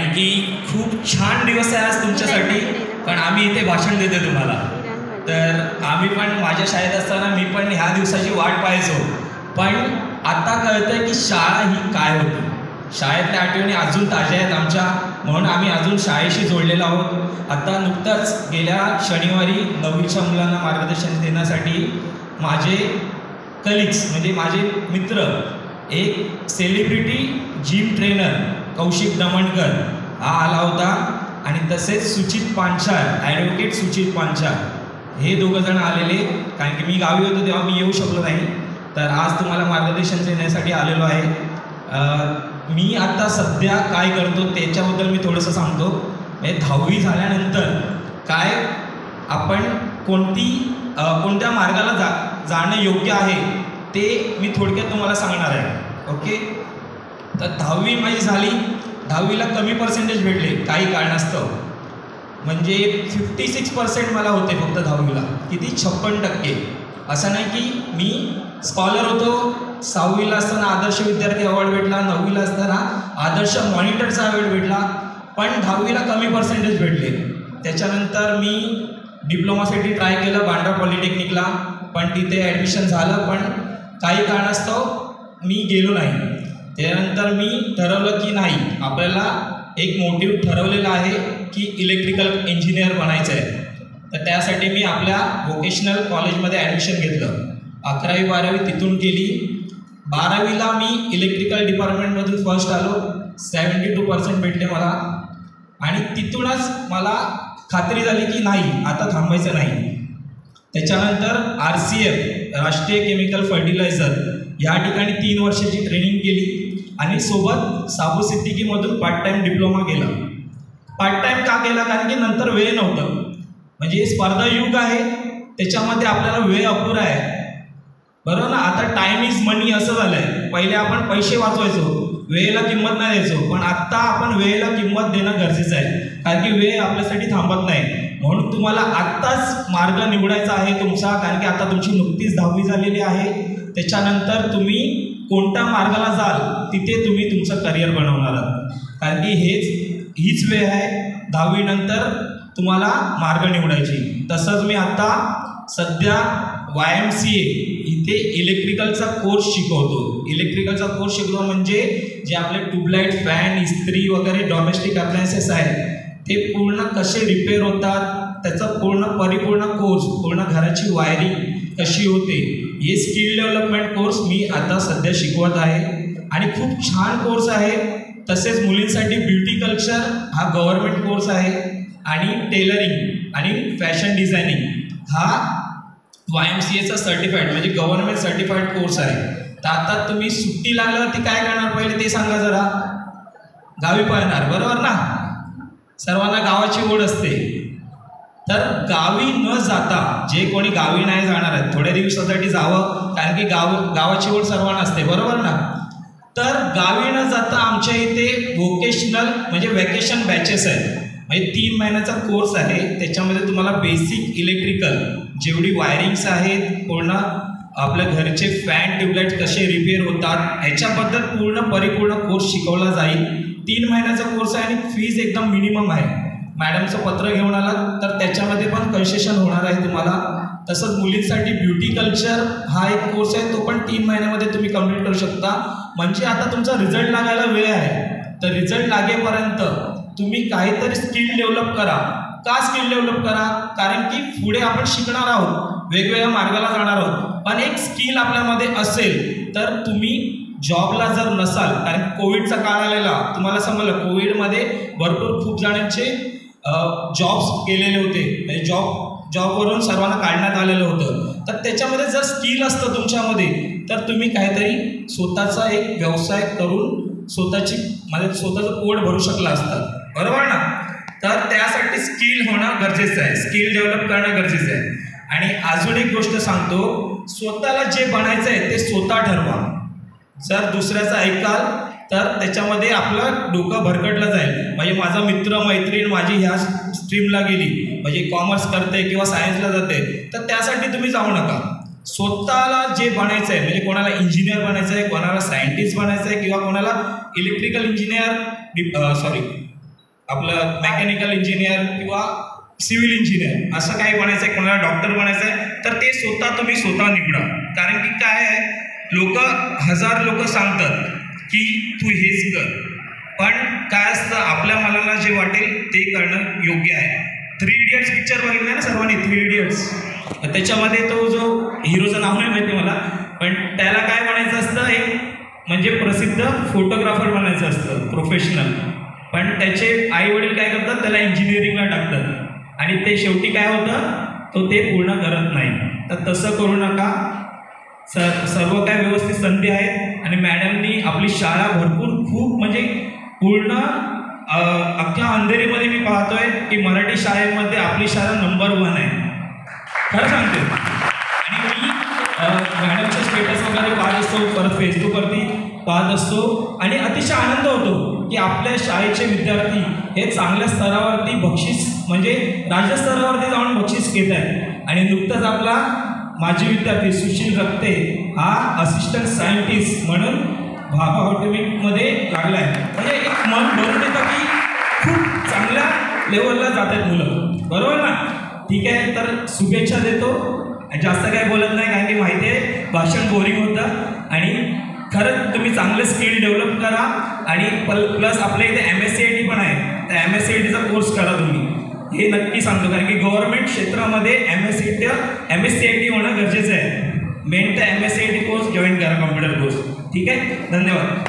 कारण की खूप छान दिवस आहे आज तुमच्यासाठी, कारण आम्ही इथे भाषण देतो तुम्हाला. तर आम्ही पण माझ्या शाळेत असताना मी पण ह्या दिवसाची वाट पाहायचो, पण आता कळतंय की शाळा ही काय होती. शाळेतल्या आठवणी अजून ताज्या आहेत आमच्या, म्हणून आम्ही अजून शाळेशी जोडलेलो आहोत. आता नुकताच गेल्या शनिवारी 9वीच्या मुलांना मार्गदर्शन देण्यासाठी माझे कलिग्स म्हणजे माझे मित्र, एक सेलिब्रिटी जिम ट्रेनर कौशिक दमणकर हा आला होता, आणि तसेच सुचित पांचाळ, ॲडव्होकेट सुचित पांचाळ, हे दोघंजण आलेले. कारण की मी गावी होतो तेव्हा मी येऊ शकलो नाही, तर आज तुम्हाला मार्गदर्शन देण्यासाठी आलेलो आहे. मी आता सध्या काय करतो त्याच्याबद्दल मी थोडंसं सांगतो. म्हणजे 10वी झाल्यानंतर काय आपण कोणत्या मार्गाला जाणं योग्य आहे ते मी थोडक्यात तुम्हाला सांगणार आहे. ओके, तर 10वी माझी झाली. 10वीला कमी पर्सेंटेज भेटले काही कारणास्तव, म्हणजे 56% मला होते फक्त 10वीला. किती? 56%. असं नाही की मी स्कॉलर होतो. 6वीला असताना आदर्श विद्यार्थी अवॉर्ड भेटला, 9वीला असताना आदर्श मॉनिटरचा अवॉर्ड भेटला, पण 10वीला कमी पर्सेंटेज भेटले. त्याच्यानंतर मी डिप्लोमासाठी ट्राय केलं बांद्रा पॉलिटेक्निकला, पण तिथे ॲडमिशन झालं, पण काही कारणास्तव मी गेलो नाही. त्यानंतर मी ठरवलं की नाही, आपल्याला एक मोटिव्ह ठरवलेला आहे की इलेक्ट्रिकल इंजिनियर बनायचं आहे. तर त्यासाठी मी आपल्या व्होकेशनल कॉलेजमध्ये ॲडमिशन घेतलं. 11वी 12वी तिथून केली. 12वीला मी इलेक्ट्रिकल डिपार्टमेंटमधून फर्स्ट आलो. 72% भेटले मला, आणि तिथूनच मला खात्री झाली की नाही, आता थांबायचं नाही. त्याच्यानंतर RCF राष्ट्रीय केमिकल फर्टिलायझर या ठिकाणी 3 वर्षाची ट्रेनिंग केली, आणि सोबत साबू सिद्दीकीमधून पार्ट टाईम डिप्लोमा केला. पार्ट टाईम का केला? कारण की नंतर वेळ नव्हतं. म्हणजे स्पर्धा युग आहे, त्याच्यामध्ये आपल्याला वेळ अपुरा आहे, बरोबर ना. आता टाईम इज मनी असं झालं आहे. पहिले आपण पैसे वाचवायचो, वेळेला किंमत नाही द्यायचो, पण आत्ता आपण वेळेला किंमत देणं गरजेचं आहे, कारण की वेळ आपल्यासाठी थांबत नाही. म्हणून तुम्हाला आत्ताच मार्ग निवडायचा आहे तुमचा, कारण की आता तुमची नुकतीच 10वी झालेली आहे. त्याच्यानंतर तुम्ही कोणत्या मार्गाला जाल तिथे तुम्ही तुमचं करिअर बनवणार आहात, कारण की हीच वेळ आहे 10वी नंतर तुम्हाला मार्ग निवडायची. तसंच मी आता सध्या YMCA इथे इलेक्ट्रिकलचा कोर्स शिकवतो. इलेक्ट्रिकलचा कोर्स शिकवतो म्हणजे जे आपले ट्यूबलाईट, फॅन, इस्त्री वगैरे डॉमेस्टिक अप्लायन्सेस आहेत ते पूर्ण कसे रिपेअर होतात, त्याचा परिपूर्ण कोर्स, पूर्ण घराची वायरिंग कशी होते, हे स्किल डेव्हलपमेंट कोर्स मी आता सध्या शिकवत आहे, आणि खूप छान कोर्स आहे. तसेच मुलींसाठी ब्युटी कल्चर हा गव्हर्नमेंट कोर्स आहे, आणि टेलरिंग आणि फॅशन डिझायनिंग हा YMCAचा सर्टिफाईड म्हणजे गव्हर्नमेंट सर्टिफाईड कोर्स आहे. तर आता तुम्ही सुट्टी लागल्यावरती काय करणार पहिले ते सांगा जरा. गावी पळणार, बरोबर ना. सर्वांना गावाची ओढ असते. तर गावी न जाता, जे कोणी गावी नाही जाणार आहेत थोड्या दिवसासाठी जावं, कारण की गावाची ओढ सर्वांना असते, बरोबर ना. तर गावी न जाता आमच्या इथे व्होकेशनल म्हणजे वॅकेशन बॅचेस आहेत. म्हणजे 3 महिन्याचा कोर्स आहे. त्याच्यामध्ये तुम्हाला बेसिक इलेक्ट्रिकल जेवढी वायरिंग्स आहेत, पूर्ण आपल्या घरचे फॅन ट्यूबलाईट कसे रिपेअर होतात ह्याच्याबद्दल परिपूर्ण कोर्स शिकवला जाईल. 3 महिन्याचा कोर्स आहे, आणि फीज एकदम मिनिमम आहे. मॅडमचं पत्र घेऊन आलात तर त्याच्यामध्ये पण कन्सेशन होणार आहे तुम्हाला. तसंच मुलींसाठी ब्युटी कल्चर हा एक कोर्स आहे, तो पण 3 महिन्यामध्ये तुम्ही कंप्लीट करू शकता. म्हणजे आता तुमचा रिझल्ट लागायला वेळ आहे, तर रिझल्ट लागेपर्यंत तुम्ही काहीतरी स्किल डेव्हलप करा. का स्किल डेव्हलप करा? कारण की पुढे आपण शिकणार आहोत, वेगवेगळ्या मार्गाला जाणार आहोत, पण एक स्किल आपल्यामध्ये असेल तर तुम्ही जॉबला जर नसाल, कारण कोविडचा काळ आलेला, तुम्हाला समजलं कोविडमध्ये भरपूर खूप जणांचे जॉब्स गेलेले होते, म्हणजे जॉबवरून सर्वांना काढण्यात आलेलं होतं. तर त्याच्यामध्ये जर स्किल असतं तुमच्यामध्ये तर तुम्ही काहीतरी स्वतःचा एक व्यवसाय करून स्वतःचं पोट भरू शकला असतं, बरोबर ना. तर त्यासाठी स्किल होणं गरजेचं आहे, स्किल डेव्हलप करणं गरजेचं आहे. आणि अजून एक गोष्ट सांगतो, स्वतःला जे बनायचं आहे ते स्वतः ठरवा. जर दुसऱ्याचं ऐकाल तर त्याच्यामध्ये आपलं डोकं भरकटलं जाईल. म्हणजे माझा मित्र मैत्रीण माझी ह्या स्ट्रीमला गेली, म्हणजे कॉमर्स करते किंवा सायन्सला जाते, तर त्यासाठी तुम्ही जाऊ नका. स्वतःला जे बनायचं आहे, म्हणजे कोणाला इंजिनियर बनायचं आहे, कोणाला सायंटिस्ट बनायचं आहे, किंवा कोणाला इलेक्ट्रिकल इंजिनियर आपलं मेकॅनिकल इंजिनियर किंवा सिव्हिल इंजिनियर असं काही बनायचं आहे, कोणाला डॉक्टर बनायचं आहे, तर ते तुम्ही स्वतः निवडा. कारण की काय आहे, हजार लोक सांगतात की तू हेच कर, पण काय असतं आपल्या मनाला जे वाटेल ते करणं योग्य आहे. 3 इडियट्स पिक्चर बघितलं ना सर्वांनी, 3 इडियट्स. त्याच्यामध्ये तो जो हिरोचं नाव नाही माहिती मला, पण त्याला काय बनायचं असतं, एक म्हणजे प्रसिद्ध फोटोग्राफर बनायचं असतं, प्रोफेशनल. पण त्याचे आई वडील काय करतात, त्याला इंजिनिअरिंगला टाकतात आणि ते शेवटी काय होतं, तो ते पूर्ण करत नाही. तर तसं करू नका. सर्व काय व्यवस्थित संधी आहेत आणि मॅडमनी आपली शाळा भरपूर खूप म्हणजे पूर्ण अख्ख्या अंधेरीमध्ये मी पाहतोय की मराठी शाळेमध्ये आपली शाळा नंबर 1 आहे, खरं सांगते. आणि मी मॅडमच्या स्टेटस वगैरे पाहत असतो, परत फेसबुकवरती पाहत असतो आणि अतिशय आनंद होतो की आपल्या शाळेचे विद्यार्थी हे चांगल्या स्तरावरती बक्षीस म्हणजे राज्यस्तरावरती जाऊन बक्षीस घेत आहेत. आणि नुकतंच आपला माजी विद्यार्थी सुशील रक्ते हा असिस्टंट सायंटिस्ट म्हणून भाभा ऑटोमिकमध्ये लागला आहे. म्हणजे एक मन भरून येतं की खूप चांगल्या लेवलला जात आहेत मुलं, बरोबर ना? ठीक आहे, तर शुभेच्छा देतो. जास्त काही बोलत नाही कारण की माहिती आहे भाषण बोरिंग होतं. आणि खरंच तुम्ही चांगले स्किल डेव्हलप करा आणि प्लस आपल्या इथे MSCIT पण आहे, त्या MSCITचा कोर्स करा तुम्ही, हे नक्की सांगतो. कारण की गव्हर्नमेंट क्षेत्रामध्ये MSCIT होणं गरजेचं आहे. मेन तर MSCIT कोर्स जॉईन करा, कॉम्प्युटर कोर्स. ठीक आहे, धन्यवाद.